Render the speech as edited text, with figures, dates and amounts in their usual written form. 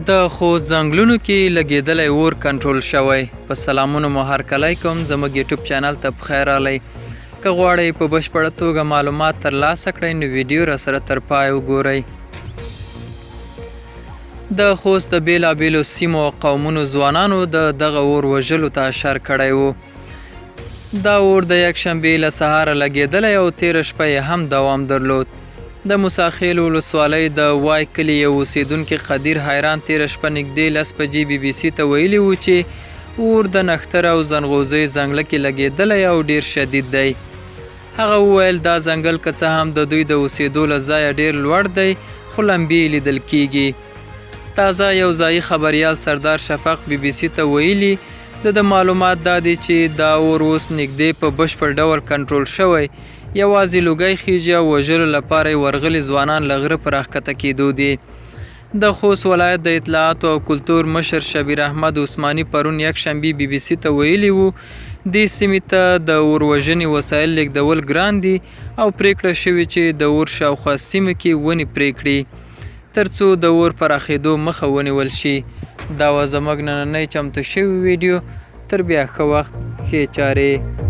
د خوست ځنګلونو کې لګېدلی اور کنټرول شوی. په سلامونو مو هرکلی کوم، زموږ یوټیوب چینل ته پخیر راغلی. که غواړئ په بشپړه توګه معلومات ترلاسه کړئ نو ویډیو راسره تر پای وګورئ. د خوست د بېلابېلو سیمو او قومونو ځوانانو د دغه اور وژلو ته اشر کړی و. دا اور د یکشنبې له سهاره لګېدلی او تېره شپه یې هم دوام درلود. د موساخېل ولسوالۍ د وای کلي یو اوسېدونکي قدیر حیران تېره شپه نږدې 10 بجې بي بي سي ته ویلي و چې اور د نښتر او ځنغوزۍ ځنګله کې لګېدلی او ډېر شدید دی. هغه وویل دا ځنګل که څه هم د دوی د اوسېدو له ځایه ډېر لوړ دی خو لمبې لیدل کېږي. تازه یو ځایي خبریال سردار شفق بي بي سي ته ویلي د معلومات دا دی چې دا اور اوس نږدې په بشپړ ډول کنټرول شوی، یوازې لوګی خیږي او وژلو لپاره یې ورغلي ځوانان له غره په راښکته کېدو دي. د خوست ولایت د اطلاعاتو او کلتور مشر شبیر احمد عثماني پرون یکشنبې بي بي سي ته ویلي وو دې سیمې ته د اور وژنې وسایل لیږدول ګران دي او پریکړه شوې چې د اور شاوخوا سیمو کې ونې پرې کړي تر څو د اور پراخېدو مخه ونیول شي. دا وه زموږ نننۍ چمتو شوې ویډیو. تر بیا ښه وخت، ښې چارې.